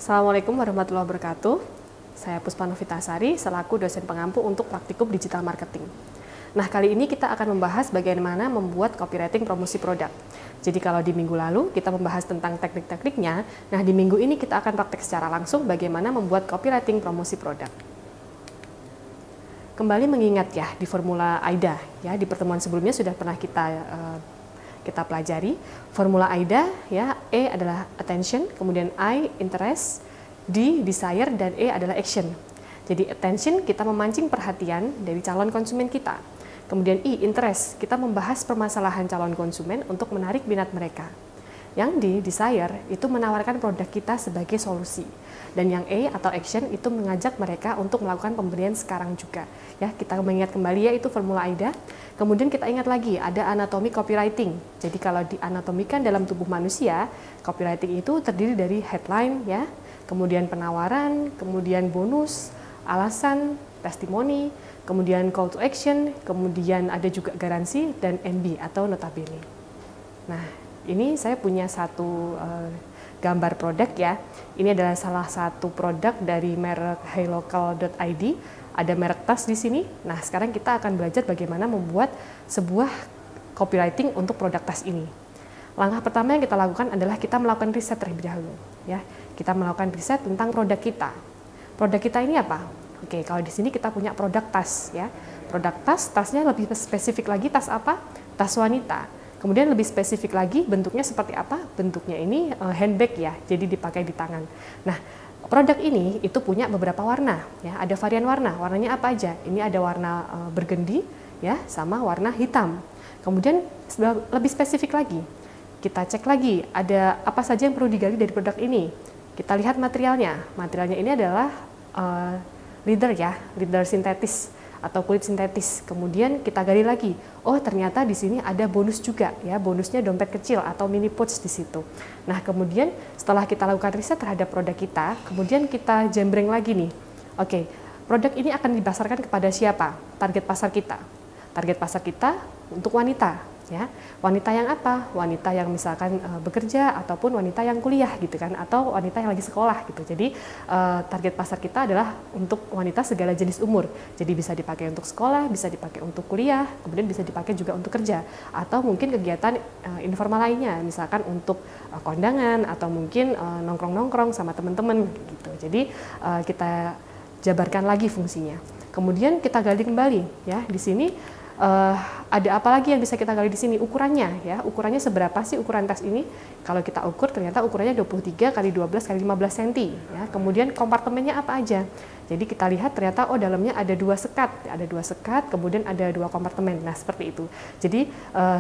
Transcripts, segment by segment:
Assalamualaikum warahmatullahi wabarakatuh. Saya Puspa Novitasari selaku dosen pengampu untuk praktikum digital marketing. Nah, kali ini kita akan membahas bagaimana membuat copywriting promosi produk. Jadi kalau di minggu lalu kita membahas tentang teknik-tekniknya, nah di minggu ini kita akan praktek secara langsung bagaimana membuat copywriting promosi produk. Kembali mengingat ya di formula AIDA, ya di pertemuan sebelumnya sudah pernah kita pelajari formula AIDA, ya. E adalah attention, kemudian I interest, D desire, dan E adalah action. Jadi attention, kita memancing perhatian dari calon konsumen kita. Kemudian I interest, kita membahas permasalahan calon konsumen untuk menarik minat mereka. Yang D desire itu menawarkan produk kita sebagai solusi. Dan yang E atau action itu mengajak mereka untuk melakukan pembelian sekarang juga. Ya, kita mengingat kembali ya itu formula AIDA. Kemudian kita ingat lagi ada anatomi copywriting. Jadi kalau dianatomikan dalam tubuh manusia, copywriting itu terdiri dari headline ya, kemudian penawaran, kemudian bonus, alasan, testimoni, kemudian call to action, kemudian ada juga garansi dan NB atau notabene. Nah, ini saya punya satu gambar produk ya. Ini adalah salah satu produk dari merek heylocal.id. Ada merek tas di sini. Nah, sekarang kita akan belajar bagaimana membuat sebuah copywriting untuk produk tas ini. Langkah pertama yang kita lakukan adalah kita melakukan riset terlebih dahulu. Ya, kita melakukan riset tentang produk kita. Produk kita ini apa? Oke, kalau di sini kita punya produk tas ya. Produk tas, tasnya lebih spesifik lagi tas apa? Tas wanita. Kemudian lebih spesifik lagi bentuknya seperti apa? Bentuknya ini handbag ya, jadi dipakai di tangan. Nah, produk ini itu punya beberapa warna ya, ada varian warna. Warnanya apa aja? Ini ada warna burgundy ya, sama warna hitam. Kemudian lebih spesifik lagi, kita cek lagi ada apa saja yang perlu digali dari produk ini. Kita lihat materialnya. Materialnya ini adalah leather ya, leather sintetis atau kulit sintetis. Kemudian kita gali lagi. Oh, ternyata di sini ada bonus juga ya, bonusnya dompet kecil atau mini pouch di situ. Nah, kemudian setelah kita lakukan riset terhadap produk kita, kemudian kita jembreng lagi nih. Oke, produk ini akan dipasarkan kepada siapa? Target pasar kita. Target pasar kita untuk wanita. Ya, wanita yang apa? Wanita yang misalkan bekerja ataupun wanita yang kuliah gitu kan, atau wanita yang lagi sekolah gitu. Jadi target pasar kita adalah untuk wanita segala jenis umur. Jadi bisa dipakai untuk sekolah, bisa dipakai untuk kuliah, kemudian bisa dipakai juga untuk kerja atau mungkin kegiatan informal lainnya, misalkan untuk kondangan atau mungkin nongkrong-nongkrong sama teman-teman gitu. Jadi kita jabarkan lagi fungsinya. Kemudian kita gali kembali ya di sini. Ada apa lagi yang bisa kita gali di sini? Ukurannya ya, ukurannya seberapa sih ukuran tas ini? Kalau kita ukur ternyata ukurannya 23 x 12 x 15 cm ya. Kemudian kompartemennya apa aja? Jadi kita lihat ternyata oh dalamnya ada dua sekat, kemudian ada dua kompartemen. Nah, seperti itu. Jadi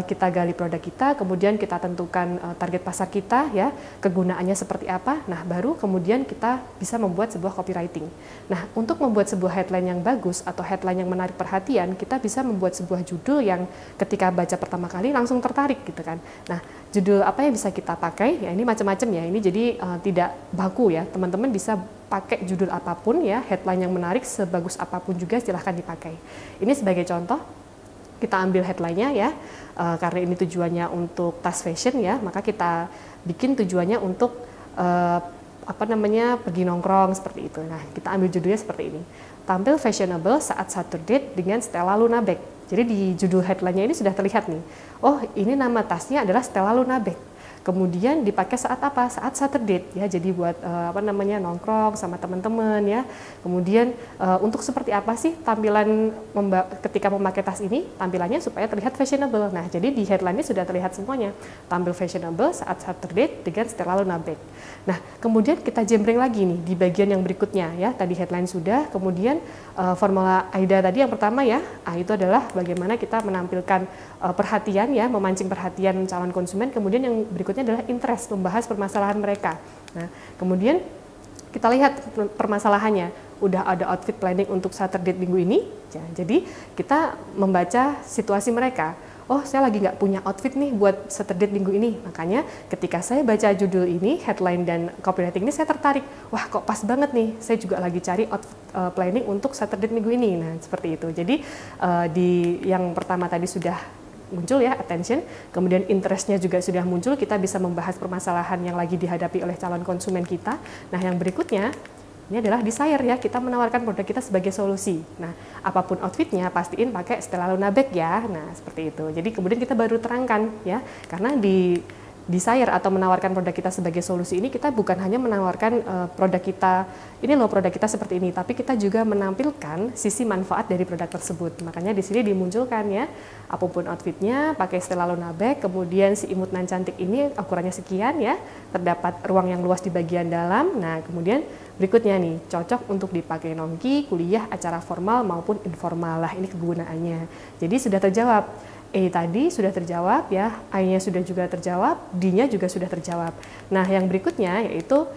kita gali produk kita, kemudian kita tentukan target pasar kita ya, kegunaannya seperti apa. Nah, baru kemudian kita bisa membuat sebuah copywriting. Nah, untuk membuat sebuah headline yang bagus atau headline yang menarik perhatian, kita bisa membuat sebuah judul yang ketika baca pertama kali langsung tertarik gitu kan. Nah, judul apa yang bisa kita pakai? Ya ini macam-macam ya. Ini jadi tidak baku ya. Teman-teman bisa pakai judul apapun ya, headline yang menarik sebagus apapun juga silahkan dipakai. Ini sebagai contoh, kita ambil headline-nya ya, karena ini tujuannya untuk tas fashion ya, maka kita bikin tujuannya untuk pergi nongkrong seperti itu. Nah, kita ambil judulnya seperti ini. Tampil fashionable saat satu date dengan Stella Luna Bag. Jadi di judul headline-nya ini sudah terlihat nih. Oh, ini nama tasnya adalah Stella Luna Bag. Kemudian dipakai saat apa? Saat Saturday ya. Jadi buat nongkrong sama teman-teman ya. Kemudian untuk seperti apa sih tampilan ketika memakai tas ini? Tampilannya supaya terlihat fashionable. Nah, jadi di headline-nya sudah terlihat semuanya. Tampil fashionable saat Saturday dengan Stella Luna Bag. Nah, kemudian kita jembreng lagi nih di bagian yang berikutnya ya. Tadi headline sudah, kemudian formula AIDA tadi yang pertama ya. Itu adalah bagaimana kita menampilkan perhatian ya, memancing perhatian calon konsumen. Kemudian yang berikutnya adalah interest, membahas permasalahan mereka. Nah, kemudian kita lihat permasalahannya. Udah ada outfit planning untuk Saturday minggu ini. Jadi kita membaca situasi mereka. Oh, saya lagi nggak punya outfit nih buat Saturday minggu ini. Makanya ketika saya baca judul ini, headline dan copywriting ini, saya tertarik. Wah, kok pas banget nih. Saya juga lagi cari outfit planning untuk Saturday minggu ini. Nah, seperti itu. Jadi di yang pertama tadi sudah muncul ya, attention, kemudian interestnya juga sudah muncul, kita bisa membahas permasalahan yang lagi dihadapi oleh calon konsumen kita. Nah, yang berikutnya ini adalah desire ya, kita menawarkan produk kita sebagai solusi. Nah, apapun outfitnya pastiin pakai Stella Luna bag ya. Nah, seperti itu. Jadi kemudian kita baru terangkan ya, karena di desire atau menawarkan produk kita sebagai solusi ini, kita bukan hanya menawarkan produk kita, ini loh produk kita seperti ini, tapi kita juga menampilkan sisi manfaat dari produk tersebut. Makanya di sini dimunculkan ya, apapun outfitnya pakai Stella Luna bag, kemudian si imut nan cantik ini ukurannya sekian ya, terdapat ruang yang luas di bagian dalam. Nah, kemudian berikutnya nih, cocok untuk dipakai nongki, kuliah, acara formal maupun informal lah, ini kegunaannya. Jadi sudah terjawab. E tadi sudah terjawab ya, I-nya sudah juga terjawab, D-nya juga sudah terjawab. Nah, yang berikutnya yaitu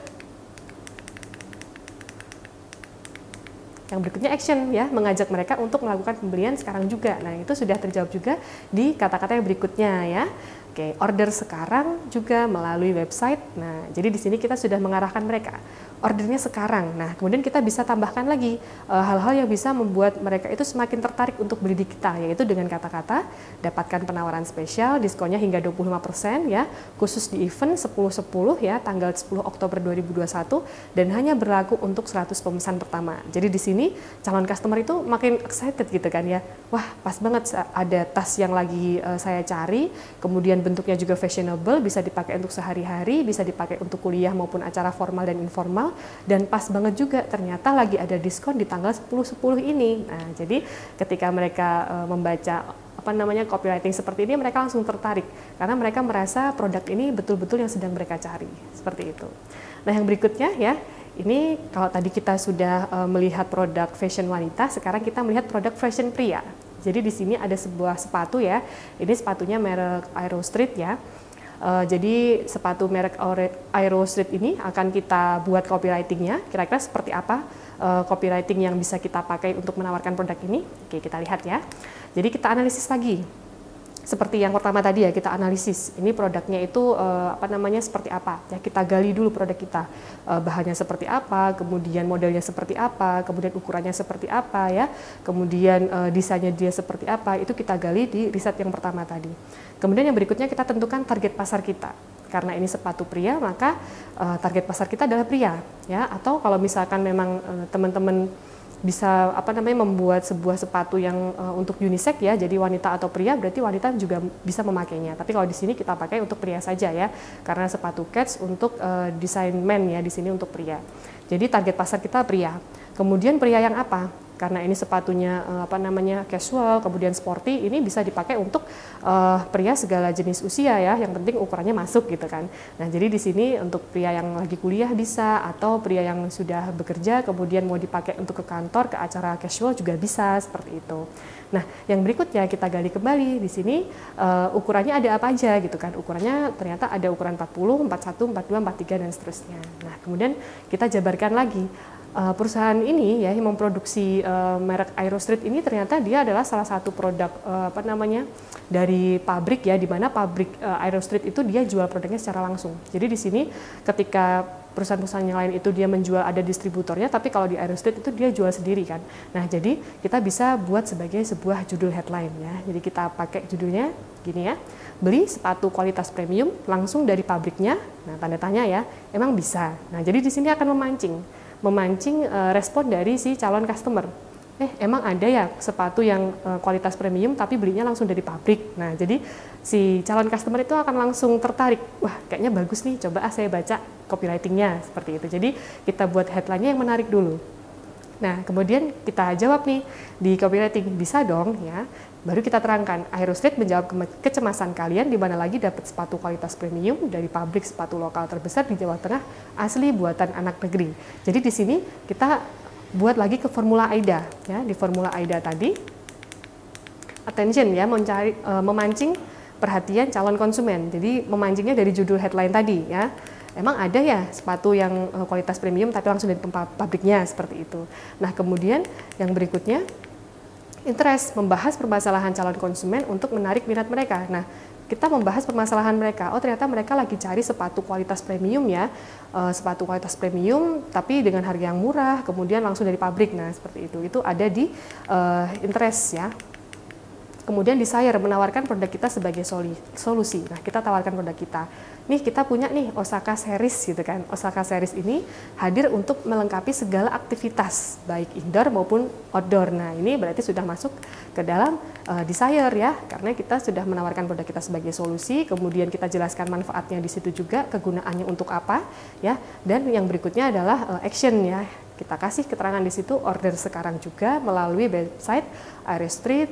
action ya, mengajak mereka untuk melakukan pembelian sekarang juga. Nah, itu sudah terjawab juga di kata-kata yang berikutnya ya. Oke, order sekarang juga melalui website. Nah, jadi di sini kita sudah mengarahkan mereka. Ordernya sekarang. Nah, kemudian kita bisa tambahkan lagi hal-hal yang bisa membuat mereka itu semakin tertarik untuk beli di kita, yaitu dengan kata-kata dapatkan penawaran spesial, diskonnya hingga 25% ya, khusus di event 10-10 ya, tanggal 10 Oktober 2021 dan hanya berlaku untuk 100 pemesan pertama. Jadi di sini calon customer itu makin excited gitu kan ya. Wah, pas banget ada tas yang lagi saya cari, kemudian bentuknya juga fashionable, bisa dipakai untuk sehari-hari, bisa dipakai untuk kuliah maupun acara formal dan informal. Dan pas banget juga ternyata lagi ada diskon di tanggal 10-10 ini. Nah, jadi ketika mereka membaca copywriting seperti ini, mereka langsung tertarik karena mereka merasa produk ini betul-betul yang sedang mereka cari, seperti itu. Nah, yang berikutnya ya, ini kalau tadi kita sudah melihat produk fashion wanita, sekarang kita melihat produk fashion pria. Jadi di sini ada sebuah sepatu ya, ini sepatunya merek Aero Street ya. Jadi sepatu merek Aero Street ini akan kita buat copywritingnya, kira-kira seperti apa copywriting yang bisa kita pakai untuk menawarkan produk ini. Oke, kita lihat ya. Jadi kita analisis lagi. Seperti yang pertama tadi ya, kita analisis ini produknya itu seperti apa ya, kita gali dulu produk kita, bahannya seperti apa, kemudian modelnya seperti apa, kemudian ukurannya seperti apa ya, kemudian desainnya dia seperti apa, itu kita gali di riset yang pertama tadi. Kemudian yang berikutnya kita tentukan target pasar kita. Karena ini sepatu pria, maka target pasar kita adalah pria ya, atau kalau misalkan memang teman-teman bisa membuat sebuah sepatu yang untuk unisex ya, jadi wanita atau pria, berarti wanita juga bisa memakainya. Tapi kalau di sini kita pakai untuk pria saja ya, karena sepatu cats untuk desain men ya, di sini untuk pria. Jadi target pasar kita pria. Kemudian pria yang apa? Karena ini sepatunya casual, kemudian sporty, ini bisa dipakai untuk pria segala jenis usia ya, yang penting ukurannya masuk gitu kan. Nah, jadi di sini untuk pria yang lagi kuliah bisa, atau pria yang sudah bekerja kemudian mau dipakai untuk ke kantor, ke acara casual juga bisa, seperti itu. Nah, yang berikutnya kita gali kembali di sini ukurannya ada apa aja gitu kan. Ukurannya ternyata ada ukuran 40, 41, 42, 43 dan seterusnya. Nah, kemudian kita jabarkan lagi. Perusahaan ini ya yang memproduksi merek Aero Street ini ternyata dia adalah salah satu produk dari pabrik ya, di mana pabrik Aero Street itu dia jual produknya secara langsung. Jadi di sini ketika perusahaan-perusahaan yang lain itu dia menjual ada distributornya, tapi kalau di Aero Street itu dia jual sendiri kan. Nah, jadi kita bisa buat sebagai sebuah judul headline ya. Jadi kita pakai judulnya gini ya. Beli sepatu kualitas premium langsung dari pabriknya. Nah, tanda tanya ya, emang bisa. Nah, jadi di sini akan memancing respon dari si calon customer. Emang ada ya sepatu yang kualitas premium tapi belinya langsung dari pabrik. Nah, jadi si calon customer itu akan langsung tertarik. Wah, kayaknya bagus nih, coba saya baca copywritingnya, seperti itu. Jadi kita buat headline-nya yang menarik dulu. Nah, kemudian kita jawab nih di copywriting, bisa dong ya. Baru kita terangkan, Aero Street menjawab kecemasan kalian di mana lagi dapat sepatu kualitas premium dari pabrik sepatu lokal terbesar di Jawa Tengah, asli buatan anak negeri. Jadi di sini kita buat lagi ke formula AIDA ya. Di formula AIDA tadi attention ya, memancing perhatian calon konsumen. Jadi memancingnya dari judul headline tadi ya. Emang ada ya sepatu yang kualitas premium tapi langsung dari pabriknya, seperti itu. Nah, kemudian yang berikutnya interest, membahas permasalahan calon konsumen untuk menarik minat mereka. Nah, kita membahas permasalahan mereka. Oh, ternyata mereka lagi cari sepatu kualitas premium ya, sepatu kualitas premium tapi dengan harga yang murah, kemudian langsung dari pabrik. Nah, seperti itu. Itu ada di interest ya. Kemudian Desire menawarkan produk kita sebagai solusi. Nah, kita tawarkan produk kita. Nih kita punya nih Osaka Series gitu kan. Osaka Series ini hadir untuk melengkapi segala aktivitas baik indoor maupun outdoor. Nah, ini berarti sudah masuk ke dalam Desire ya, karena kita sudah menawarkan produk kita sebagai solusi. Kemudian kita jelaskan manfaatnya di situ juga, kegunaannya untuk apa ya. Dan yang berikutnya adalah action ya. Kita kasih keterangan di situ, order sekarang juga melalui website Aries Street,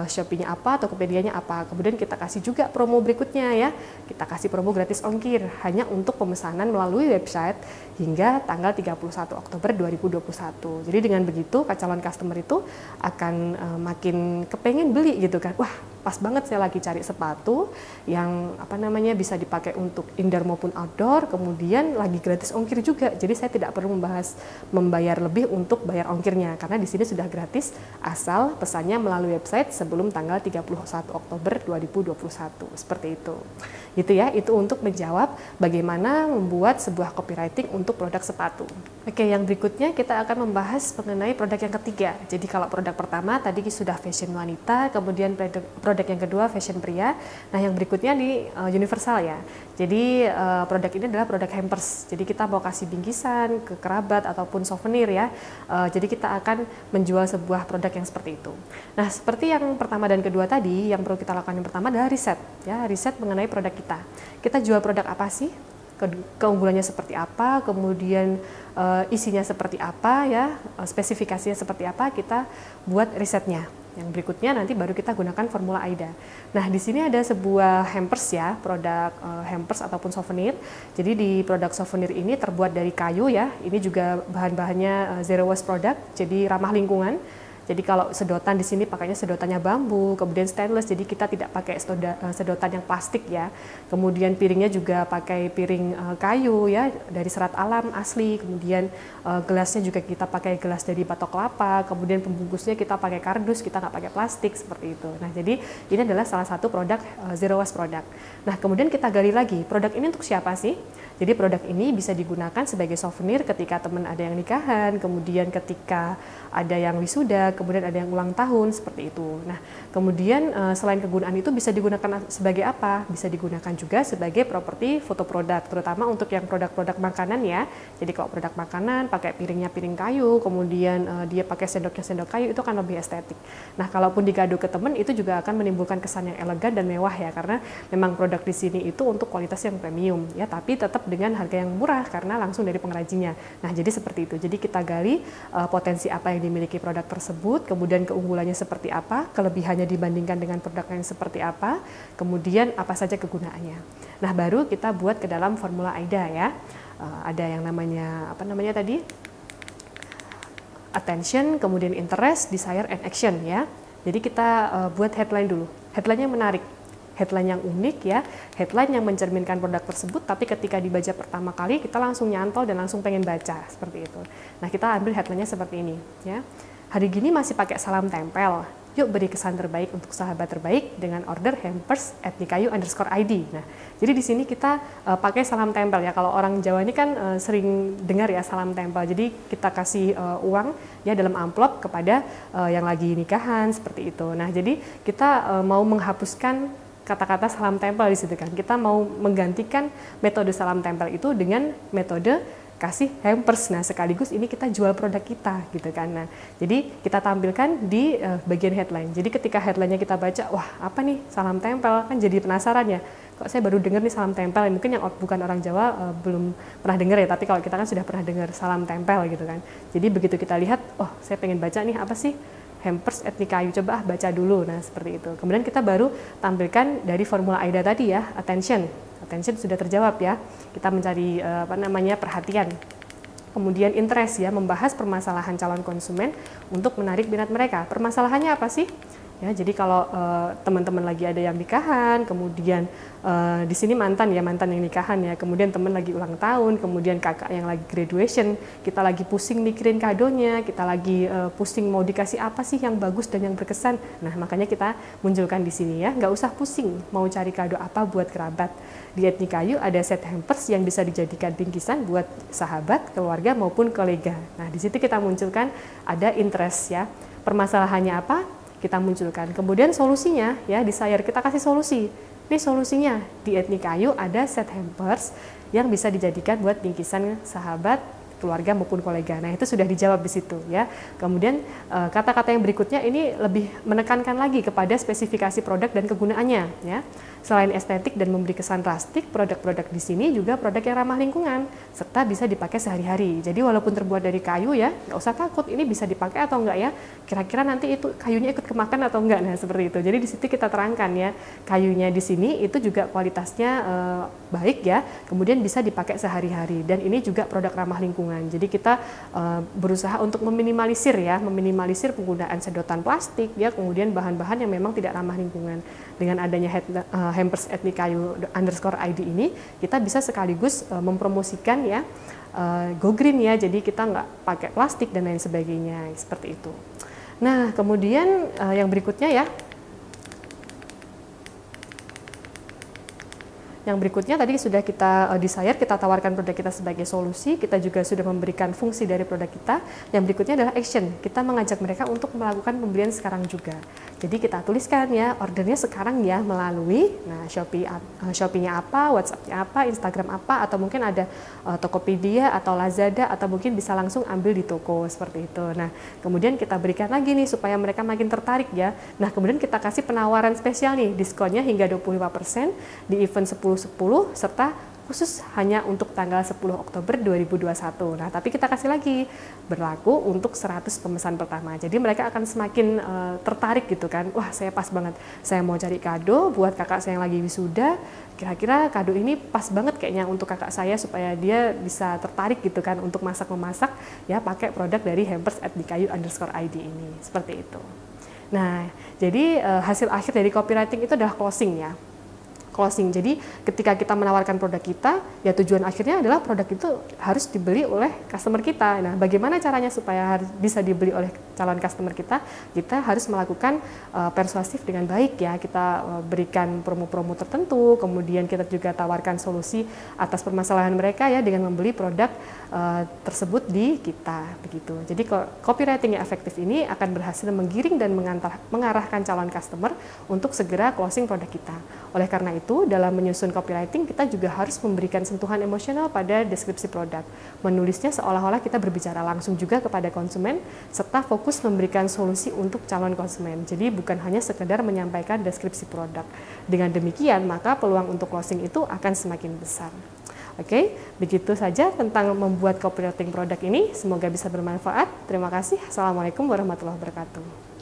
Shopee-nya apa, Tokopedia-nya apa. Kemudian kita kasih juga promo berikutnya ya. Kita kasih promo gratis ongkir hanya untuk pemesanan melalui website hingga tanggal 31 Oktober 2021. Jadi dengan begitu calon customer itu akan makin kepengen beli gitu kan. Wah, pas banget saya lagi cari sepatu yang bisa dipakai untuk indoor maupun outdoor, kemudian lagi gratis ongkir juga. Jadi saya tidak perlu membayar lebih untuk bayar ongkirnya karena di sini sudah gratis asal pesannya melalui website sebelum tanggal 31 Oktober 2021. Seperti itu. Gitu ya, itu untuk menjawab bagaimana membuat sebuah copywriting untuk produk sepatu. Oke, yang berikutnya kita akan membahas mengenai produk yang ketiga. Jadi kalau produk pertama tadi sudah fashion wanita, kemudian produk yang kedua fashion pria. Nah, yang berikutnya di universal ya. Jadi produk ini adalah produk hampers. Jadi kita mau kasih bingkisan ke kerabat ataupun souvenir ya. Jadi kita akan menjual sebuah produk yang seperti itu. Nah, seperti yang pertama dan kedua tadi, yang perlu kita lakukan yang pertama adalah riset ya, riset mengenai produk kita. Kita jual produk apa sih? Keunggulannya seperti apa? Kemudian isinya seperti apa ya? Spesifikasinya seperti apa? Kita buat risetnya. Yang berikutnya nanti baru kita gunakan formula AIDA. Nah, di sini ada sebuah hampers ya, produk hampers ataupun souvenir. Jadi di produk souvenir ini terbuat dari kayu ya. Ini juga bahan-bahannya zero waste product, jadi ramah lingkungan. Jadi kalau sedotan di sini pakainya sedotannya bambu, kemudian stainless, jadi kita tidak pakai sedotan yang plastik ya. Kemudian piringnya juga pakai piring kayu ya, dari serat alam asli. Kemudian gelasnya juga kita pakai gelas dari batok kelapa. Kemudian pembungkusnya kita pakai kardus, kita nggak pakai plastik seperti itu. Nah, jadi ini adalah salah satu produk zero waste product. Nah, kemudian kita gali lagi, produk ini untuk siapa sih? Jadi produk ini bisa digunakan sebagai souvenir ketika teman ada yang nikahan, kemudian ketika ada yang wisuda, kemudian ada yang ulang tahun, seperti itu. Nah, kemudian selain kegunaan itu bisa digunakan sebagai apa? Bisa digunakan juga sebagai properti foto produk, terutama untuk yang produk-produk makanan ya. Jadi kalau produk makanan pakai piringnya piring kayu, kemudian dia pakai sendoknya sendok kayu, itu kan lebih estetik. Nah, kalaupun digado ke teman itu juga akan menimbulkan kesan yang elegan dan mewah ya, karena memang produk di sini itu untuk kualitas yang premium ya, tapi tetap dengan harga yang murah karena langsung dari pengrajinnya. Nah, jadi seperti itu. Jadi kita gali potensi apa yang dimiliki produk tersebut, kemudian keunggulannya seperti apa, kelebihannya dibandingkan dengan produk yang seperti apa, kemudian apa saja kegunaannya. Nah, baru kita buat ke dalam formula AIDA ya. Ada yang namanya tadi? Attention, kemudian interest, desire, and action ya. Jadi kita buat headline dulu. Headline-nya menarik. Headline yang unik ya, headline yang mencerminkan produk tersebut, tapi ketika dibaca pertama kali kita langsung nyantol dan langsung pengen baca, seperti itu. Nah, kita ambil headline-nya seperti ini ya. Hari gini masih pakai salam tempel, yuk beri kesan terbaik untuk sahabat terbaik dengan order hampers @nikayu_id. Nah, jadi di sini kita pakai salam tempel ya. Kalau orang Jawa ini kan sering dengar ya salam tempel. Jadi kita kasih uang ya dalam amplop kepada yang lagi nikahan, seperti itu. Nah, jadi kita mau menghapuskan kata-kata salam tempel di situ kan. Kita mau menggantikan metode salam tempel itu dengan metode kasih hampers. Nah, sekaligus ini kita jual produk kita gitu kan. Nah, jadi kita tampilkan di bagian headline. Jadi ketika headline-nya kita baca, wah apa nih salam tempel, kan jadi penasaran ya. Kok saya baru dengar nih salam tempel, mungkin yang bukan orang Jawa belum pernah dengar ya, tapi kalau kita kan sudah pernah dengar salam tempel gitu kan. Jadi begitu kita lihat, oh saya pengen baca nih apa sih hampers @nikayu, coba baca dulu. Nah, seperti itu. Kemudian kita baru tampilkan dari formula AIDA tadi ya, attention. Attention sudah terjawab ya. Kita mencari perhatian. Kemudian interest ya, membahas permasalahan calon konsumen untuk menarik minat mereka. Permasalahannya apa sih? Ya, jadi kalau teman-teman lagi ada yang nikahan, kemudian di sini mantan yang nikahan ya, kemudian teman lagi ulang tahun, kemudian kakak yang lagi graduation, kita lagi pusing mikirin kadonya, kita lagi pusing mau dikasih apa sih yang bagus dan yang berkesan. Nah, makanya kita munculkan di sini ya, nggak usah pusing mau cari kado apa buat kerabat. Di @nikayu ada set hampers yang bisa dijadikan bingkisan buat sahabat, keluarga maupun kolega. Nah, di situ kita munculkan ada interest ya. Permasalahannya apa? kita munculkan. Kemudian solusinya ya desire, kita kasih solusi. Ini solusinya, di Etnik Kayu ada set hampers yang bisa dijadikan buat bingkisan sahabat, keluarga maupun kolega. Nah, itu sudah dijawab di situ ya. Kemudian kata-kata yang berikutnya ini lebih menekankan lagi kepada spesifikasi produk dan kegunaannya ya. Selain estetik dan memberi kesan rustic, produk-produk di sini juga produk yang ramah lingkungan serta bisa dipakai sehari-hari. Jadi walaupun terbuat dari kayu ya, nggak usah takut ini bisa dipakai atau enggak ya. Kira-kira nanti itu kayunya ikut kemakan atau enggak. Nah, seperti itu. Jadi di situ kita terangkan ya, kayunya di sini itu juga kualitasnya baik ya. Kemudian bisa dipakai sehari-hari dan ini juga produk ramah lingkungan. Jadi kita berusaha untuk meminimalisir meminimalisir penggunaan sedotan plastik ya, kemudian bahan-bahan yang memang tidak ramah lingkungan. Dengan adanya hampers Etnik Kayu _ID ini, kita bisa sekaligus mempromosikan ya go green ya, jadi kita nggak pakai plastik dan lain sebagainya seperti itu. Nah, kemudian yang berikutnya ya. Yang berikutnya tadi sudah kita desire, kita tawarkan produk kita sebagai solusi, kita juga sudah memberikan fungsi dari produk kita. Yang berikutnya adalah action, kita mengajak mereka untuk melakukan pembelian sekarang juga. Jadi kita tuliskan ya, ordernya sekarang ya melalui Shopee-nya apa, WhatsApp-nya apa, Instagram apa, atau mungkin ada Tokopedia atau Lazada, atau mungkin bisa langsung ambil di toko seperti itu. Nah, kemudian kita berikan lagi nih supaya mereka makin tertarik ya. Nah, kemudian kita kasih penawaran spesial nih, diskonnya hingga 25% di event 10/10 serta khusus hanya untuk tanggal 10 Oktober 2021. Nah, tapi kita kasih lagi berlaku untuk 100 pemesan pertama. Jadi mereka akan semakin tertarik gitu kan. Wah, saya pas banget. Saya mau cari kado buat kakak saya yang lagi wisuda. Kira-kira kado ini pas banget kayaknya untuk kakak saya supaya dia bisa tertarik gitu kan untuk masak-memasak ya pakai produk dari hampers Etnik Kayu _ID ini. Seperti itu. Nah, jadi hasil akhir dari copywriting itu adalah closing ya. Closing. Jadi ketika kita menawarkan produk kita, ya tujuan akhirnya adalah produk itu harus dibeli oleh customer kita. Nah, bagaimana caranya supaya bisa dibeli oleh calon customer kita? Kita harus melakukan persuasif dengan baik ya. Kita berikan promo-promo tertentu, kemudian kita juga tawarkan solusi atas permasalahan mereka ya dengan membeli produk tersebut di kita begitu. Jadi copywriting yang efektif ini akan berhasil menggiring dan mengarahkan calon customer untuk segera closing produk kita. Oleh karena itu, dalam menyusun copywriting kita juga harus memberikan sentuhan emosional pada deskripsi produk. Menulisnya seolah-olah kita berbicara langsung juga kepada konsumen serta fokus memberikan solusi untuk calon konsumen. Jadi bukan hanya sekedar menyampaikan deskripsi produk. Dengan demikian, maka peluang untuk closing itu akan semakin besar. Oke, begitu saja tentang membuat copywriting produk ini. Semoga bisa bermanfaat. Terima kasih. Assalamualaikum warahmatullahi wabarakatuh.